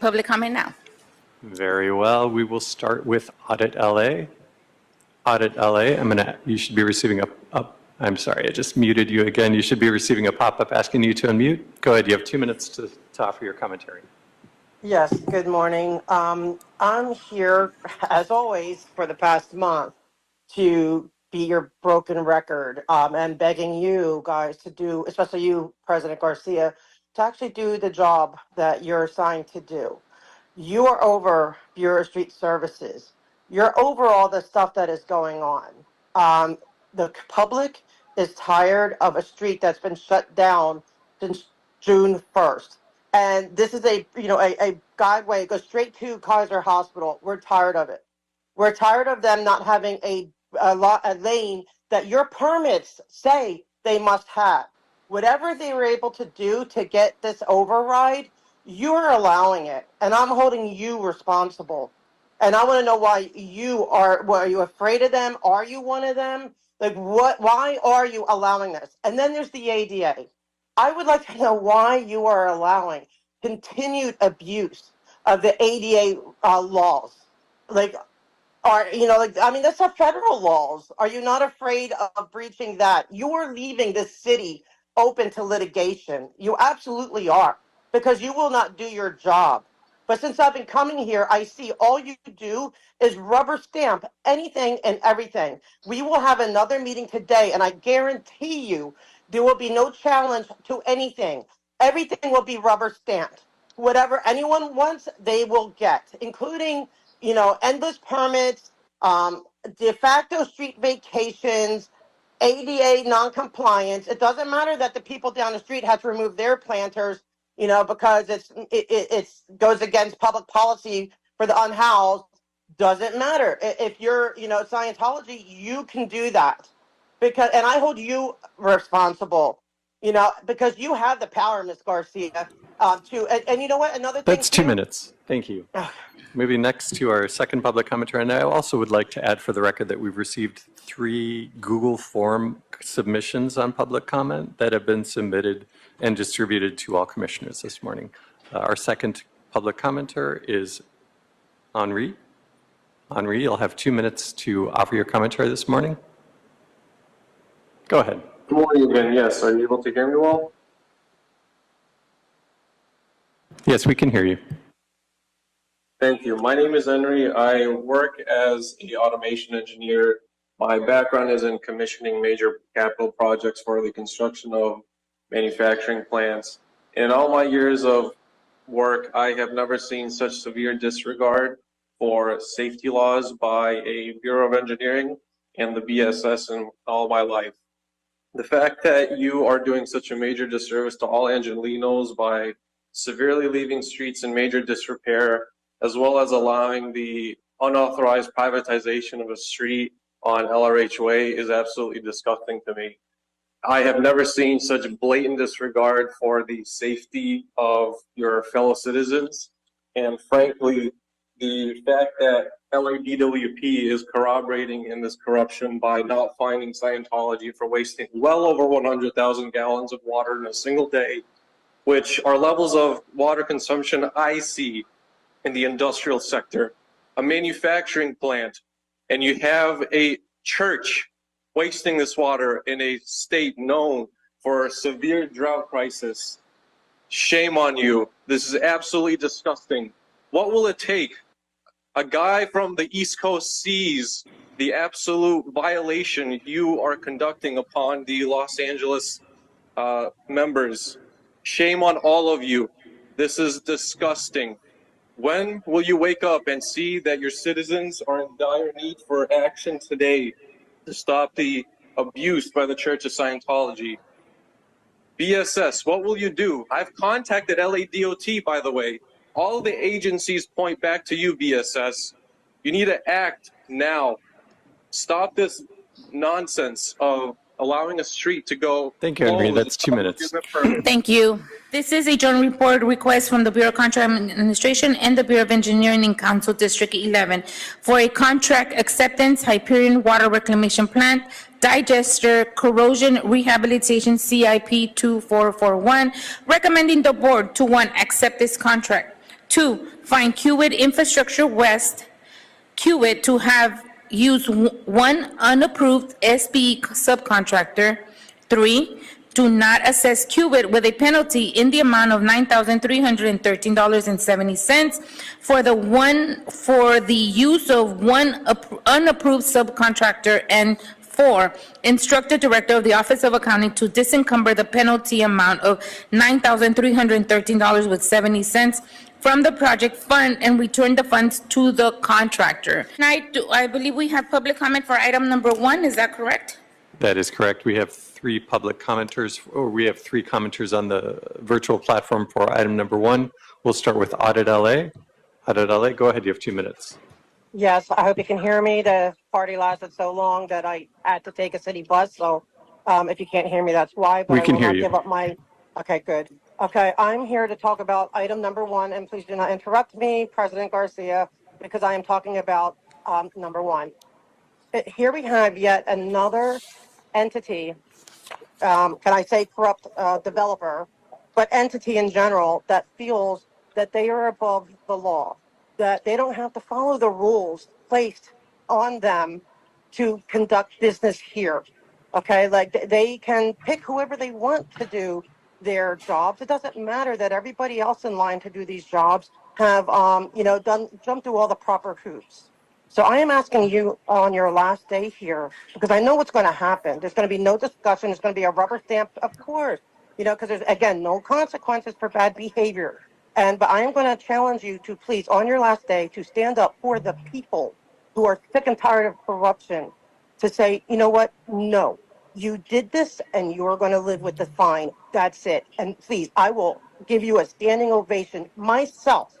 Public comment now. Very well. We will start with Audit LA. Audit LA, you should be receiving I'm sorry, I just muted you again. You should be receiving a pop-up asking you to unmute. Go ahead, you have 2 minutes to offer your commentary. Yes, good morning. I'm here, as always, for the past month to be your broken record and begging you guys to do, especially you, President Garcia, to actually do the job that you're assigned to do. You are over Bureau of Street Services. You're over all the stuff that is going on. The public is tired of a street that's been shut down since June 1st. And this is a guideway. It goes straight to Kaiser Hospital. We're tired of it. We're tired of them not having a lane that your permits say they must have. Whatever they were able to do to get this override, you're allowing it, and I'm holding you responsible. And I want to know why are you afraid of them? Are you one of them? Like why are you allowing this? And then there's the ADA. I would like to know why you are allowing continued abuse of the ADA laws. That's the federal laws. Are you not afraid of breaching that? You are leaving this city open to litigation. You absolutely are, because you will not do your job. But since I've been coming here, I see all you do is rubber stamp anything and everything. We will have another meeting today, and I guarantee you there will be no challenge to anything. Everything will be rubber stamped. Whatever anyone wants, they will get, including, endless permits, de facto street vacations, ADA non-compliance. It doesn't matter that the people down the street have to remove their planters, because it goes against public policy for the unhoused. Doesn't matter. If you're, Scientology, you can do that. And I hold you responsible, because you have the power, Ms. Garcia, and you know what? Another thing. That's 2 minutes. Thank you. Moving next to our second public commenter, and I also would like to add for the record that we've received 3 Google form submissions on public comment that have been submitted and distributed to all commissioners this morning. Our second public commenter is Henri. Henri, you'll have 2 minutes to offer your commentary this morning. Go ahead. Good morning again. Yes, are you able to hear me well? Yes, we can hear you. Thank you. My name is Henry. I work as an automation engineer. My background is in commissioning major capital projects for the construction of manufacturing plants. In all my years of work, I have never seen such severe disregard for safety laws by a Bureau of Engineering and the BSS in all my life. The fact that you are doing such a major disservice to all Angelinos by severely leaving streets in major disrepair, as well as allowing the unauthorized privatization of a street on LRH Way, is absolutely disgusting to me. I have never seen such blatant disregard for the safety of your fellow citizens. And frankly, the fact that LADWP is corroborating in this corruption by not finding Scientology for wasting well over 100,000 gallons of water in a single day, which are levels of water consumption I see in the industrial sector, a manufacturing plant, and you have a church wasting this water in a state known for a severe drought crisis. Shame on you. This is absolutely disgusting. What will it take? A guy from the East Coast sees the absolute violation you are conducting upon the Los Angeles members. Shame on all of you. This is disgusting. When will you wake up and see that your citizens are in dire need for action today to stop the abuse by the Church of Scientology? BSS, what will you do? I've contacted LADOT, by the way. All the agencies point back to you, BSS. You need to act now. Stop this nonsense of allowing a street to go. Thank you, Henry. That's 2 minutes. Thank you. This is a joint report request from the Bureau of Contract Administration and the Bureau of Engineering in Council District 11 for a contract acceptance, Hyperion Water Reclamation Plant, Digester Corrosion Rehabilitation CIP 2441, recommending the board to 1, accept this contract, Two, find Kiewit Infrastructure West, Kiewit, to have used one unapproved SB subcontractor. Three, do not assess Kiewit with a penalty in the amount of $9,313.70 for the use of one unapproved subcontractor. And four, instruct the Director of the Office of Accounting to disencumber the penalty amount of $9,313.70 from the project fund and return the funds to the contractor. I believe we have public comment for item number 1. Is that correct? That is correct. We have three public commenters, or we have three commenters on the virtual platform for item number 1. We'll start with Audit LA. Audit LA, go ahead. You have 2 minutes. Yes, I hope you can hear me. The party lasted so long that I had to take a city bus. So if you can't hear me, that's why. But We can I will hear not you. give up my. Okay, good. Okay, I'm here to talk about item number 1, and please do not interrupt me, President Garcia, because I am talking about number 1. Here we have yet another entity, can I say corrupt developer, but entity in general that feels that they are above the law, that they don't have to follow the rules placed on them to conduct business here. Okay, like they can pick whoever they want to do their jobs. It doesn't matter that everybody else in line to do these jobs have, jumped through all the proper hoops. So I am asking you on your last day here, because I know what's going to happen. There's going to be no discussion. There's going to be a rubber stamp, of course, because there's, again, no consequences for bad behavior. But I am going to challenge you to please, on your last day, to stand up for the people who are sick and tired of corruption, to say, you know what? No, you did this and you're going to live with the fine. That's it. And please, I will give you a standing ovation myself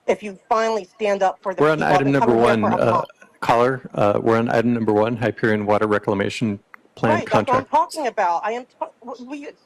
if you finally stand up for the We're on people. I've item been number coming here 1, for a month. caller. We're on item number 1, Hyperion Water Reclamation Plan Right, that's what I'm contract. talking about.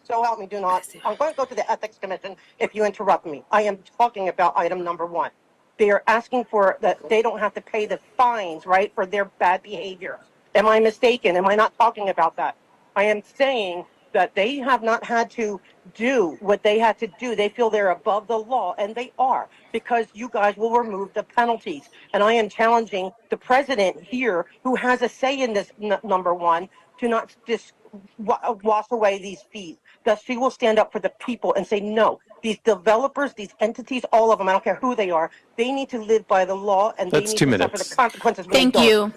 So help me, do not. I'm going to go to the Ethics Commission if you interrupt me. I am talking about item number 1. They are asking for that they don't have to pay the fines, right, for their bad behavior. Am I mistaken? Am I not talking about that? I am saying that they have not had to do what they had to do. They feel they're above the law, and they are, because you guys will remove the penalties. And I am challenging the president here, who has a say in this, number 1, to not just wash away these fees. That she will stand up for the people and say, no, these developers, these entities, all of them, I don't care who they are, they need to live by the law, and they That's need 2 to suffer the minutes. consequences when they Thank don't. you.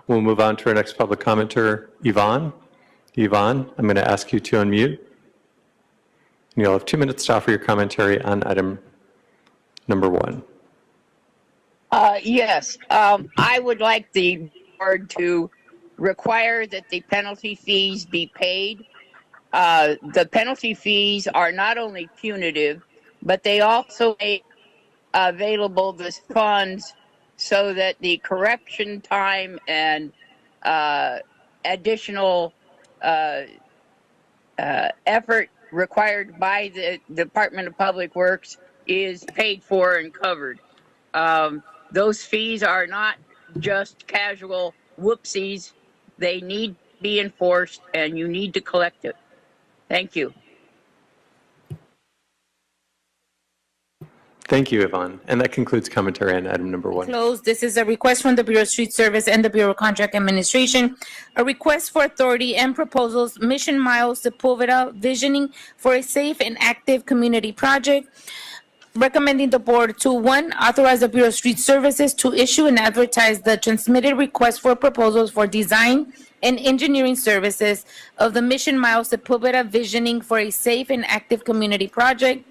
We'll move on to our next public commenter, Yvonne. Yvonne, I'm going to ask you to unmute. And you'll have 2 minutes to offer your commentary on item number 1. Yes, I would like the board to require that the penalty fees be paid. The penalty fees are not only punitive, but they also make available the funds so that the correction time and additional effort required by the Department of Public Works is paid for and covered. Those fees are not just casual whoopsies. They need to be enforced, and you need to collect it. Thank you. Thank you, Yvonne. And that concludes commentary on item number 1. Closed. This is a request from the Bureau of Street Service and the Bureau of Contract Administration. A request for authority and proposals, Mission Miles Sepulveda, visioning for a safe and active community project. Recommending the board to, 1, authorize the Bureau of Street Services to issue and advertise the transmitted request for proposals for design and engineering services of the Mission Miles Sepulveda visioning for a safe and active community project.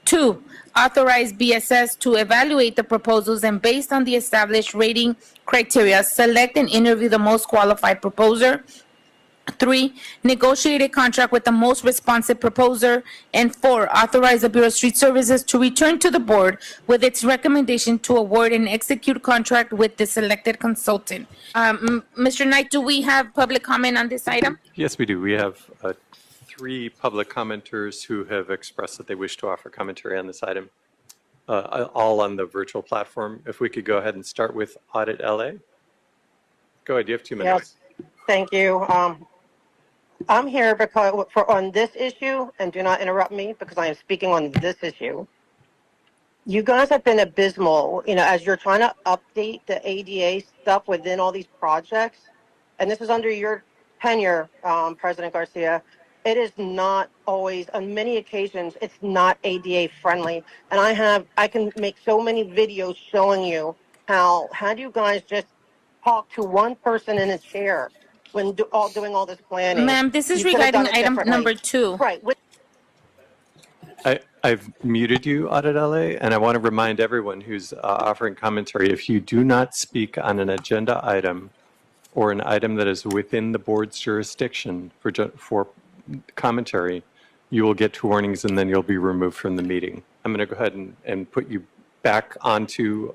2, authorize BSS to evaluate the proposals and, based on the established rating criteria, select and interview the most qualified proposer. 3, negotiate a contract with the most responsive proposer. And 4, authorize the Bureau of Street Services to return to the board with its recommendation to award and execute contract with the selected consultant. Mr. Knight, do we have public comment on this item? Yes, we do. We have 3 public commenters who have expressed that they wish to offer commentary on this item, all on the virtual platform. If we could go ahead and start with Audit LA. Go ahead, you have 2 minutes. Yes, thank you. I'm here on this issue, and do not interrupt me because I am speaking on this issue. You guys have been abysmal, as you're trying to update the ADA stuff within all these projects. And this is under your tenure, President Garcia. It is not always, on many occasions, it's not ADA friendly. And I can make so many videos showing you how do you guys just talk to one person in a chair when doing all this planning? Ma'am, this is You could have regarding done it item differently. number 2. Right. I've muted you, Audit LA, and I want to remind everyone who's offering commentary, if you do not speak on an agenda item or an item that is within the board's jurisdiction for commentary, you will get 2 warnings and then you'll be removed from the meeting. I'm going to go ahead and put you back on to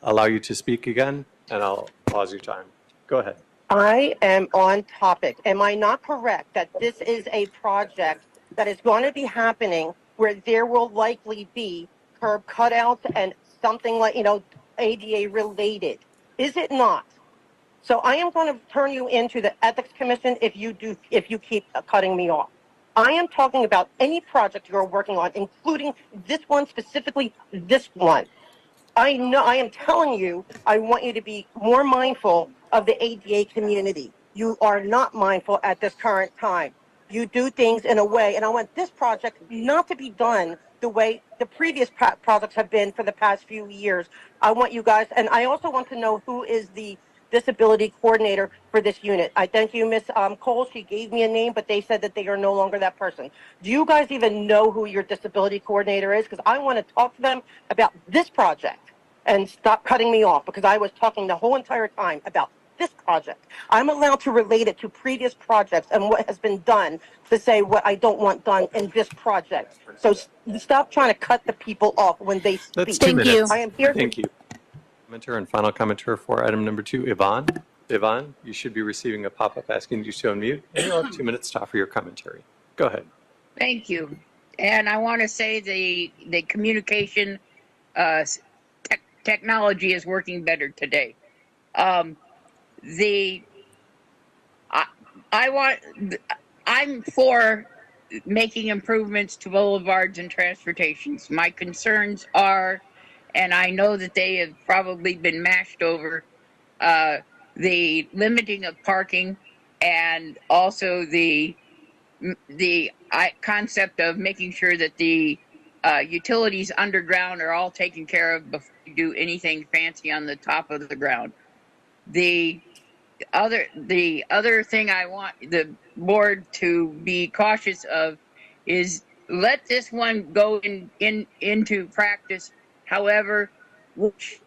allow you to speak again, and I'll pause your time. Go ahead. I am on topic. Am I not correct that this is a project that is going to be happening where there will likely be curb cutouts and something like, ADA related? Is it not? So I am going to turn you into the Ethics Commission if you keep cutting me off. I am talking about any project you're working on, including this one, specifically this one. I am telling you, I want you to be more mindful of the ADA community. You are not mindful at this current time. You do things in a way, and I want this project not to be done the way the previous projects have been for the past few years. I want you guys, and I also want to know who is the disability coordinator for this unit. I thank you, Ms. Cole. She gave me a name, but they said that they are no longer that person. Do you guys even know who your disability coordinator is? Because I want to talk to them about this project. And stop cutting me off, because I was talking the whole entire time about this project. I'm allowed to relate it to previous projects and what has been done to say what I don't want done in this project. So stop trying to cut the people off when they speak. That's 2 Thank you. minutes. I am here. Thank you. Commenter and final commenter for item number 2, Yvonne. Yvonne, you should be receiving a pop-up asking you to unmute, and you'll have 2 minutes to offer your commentary. Go ahead. Thank you. And I want to say the communication technology is working better today. I'm for making improvements to boulevards and transportations. My concerns are, and I know that they have probably been mashed over, the limiting of parking, and also the concept of making sure that the utilities underground are all taken care of before you do anything fancy on the top of the ground. The other thing I want the board to be cautious of is let this one go into practice. However,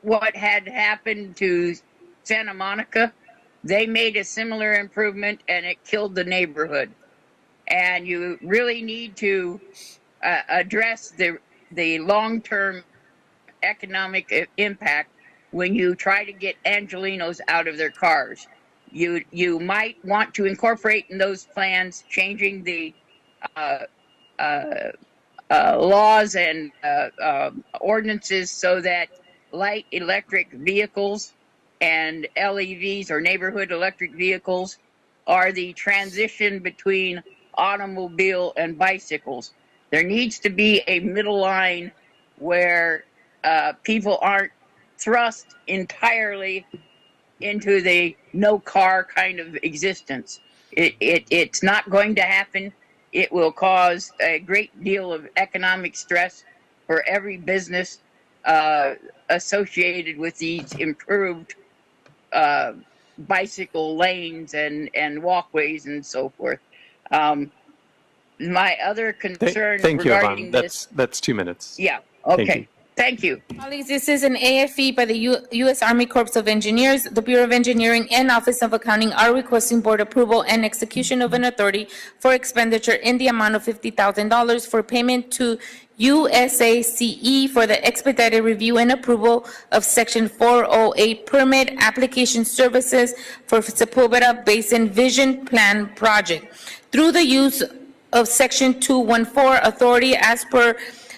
what had happened to Santa Monica, they made a similar improvement and it killed the neighborhood. And you really need to address the long-term economic impact when you try to get Angelenos out of their cars. You might want to incorporate in those plans changing the laws and ordinances so that light electric vehicles and LEVs, or neighborhood electric vehicles, are the transition between automobile and bicycles. There needs to be a middle line where people aren't thrust entirely into the no car kind of existence. It's not going to happen. It will cause a great deal of economic stress for every business associated with these improved bicycle lanes and walkways and so forth. My other concern Thank you, regarding Yvonne. this. That's 2 minutes. Yeah. Thank Okay. you. Thank you. Colleagues, this is an AFE by the U.S. Army Corps of Engineers. The Bureau of Engineering and Office of Accounting are requesting board approval and execution of an authority for expenditure in the amount of $50,000 for payment to USACE for the expedited review and approval of Section 408 permit application services for Sepulveda Basin Vision Plan Project through the use of Section 214 authority as per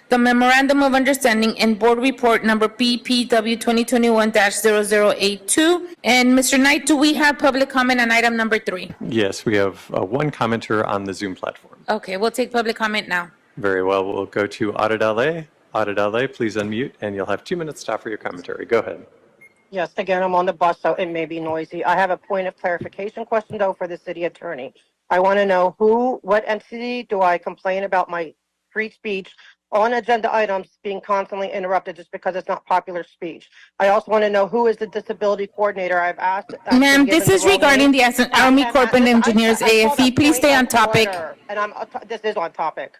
the Memorandum of Understanding and Board Report Number BPW 2021-0082. And Mr. Knight, do we have public comment on item number 3? Yes, we have one commenter on the Zoom platform. Okay, we'll take public comment now. Very well. We'll go to Audit LA. Audit LA, please unmute, and you'll have 2 minutes to offer your commentary. Go ahead. Yes, again, I'm on the bus, so it may be noisy. I have a point of clarification question, though, for the city attorney. I want to know what entity do I complain about my free speech on agenda items being constantly interrupted just because it's not popular speech? I also want to know who is the disability coordinator. I've asked. I've been Ma'am, given this the is wrong regarding name. the Army Corps and Engineers I called a AFE. Please point stay of on topic. order, and this is on topic.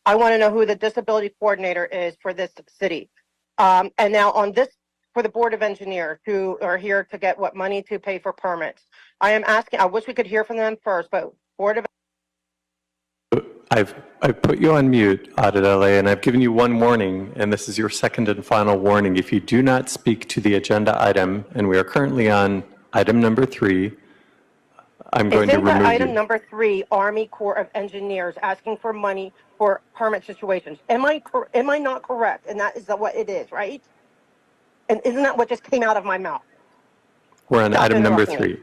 I want to know who the disability coordinator is for this city. And now on this, for the Board of Engineers who are here to get what money to pay for permits. I am asking, I wish we could hear from them first, but Board of I've put you on mute, Audit LA, and I've given you one warning, and this is your second and final warning. If you do not speak to the agenda item, and we are currently on item number 3, I'm going to Isn't that remove item you. number 3, Army Corps of Engineers asking for money for permit situations? Am I not correct? And that is what it is, right? And isn't that what just came out of my mouth? We're on Stop item number interrupting me.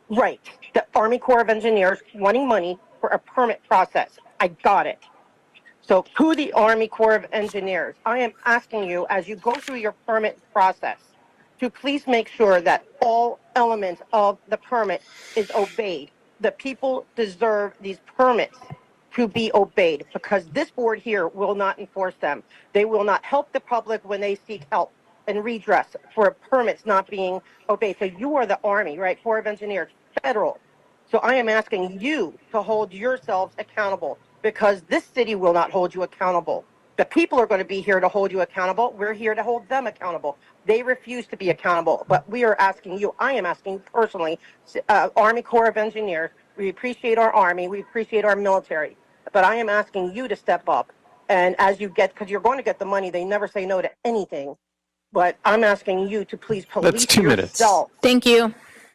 3. Right. The Army Corps of Engineers wanting money for a permit process. I got it. So to the Army Corps of Engineers, I am asking you, as you go through your permit process, to please make sure that all elements of the permit is obeyed. The people deserve these permits to be obeyed because this board here will not enforce them. They will not help the public when they seek help and redress for permits not being obeyed. So you are the Army, right? Corps of Engineers, federal. So I am asking you to hold yourselves accountable because this city will not hold you accountable. The people are going to be here to hold you accountable. We're here to hold them accountable. They refuse to be accountable, but we are asking you, I am asking you personally, Army Corps of Engineers, we appreciate our Army, we appreciate our military, but I am asking you to step up. And as you get, because you're going to get the money, they never say no to anything, but I'm asking you to please That's police 2 minutes. yourself. Thank you.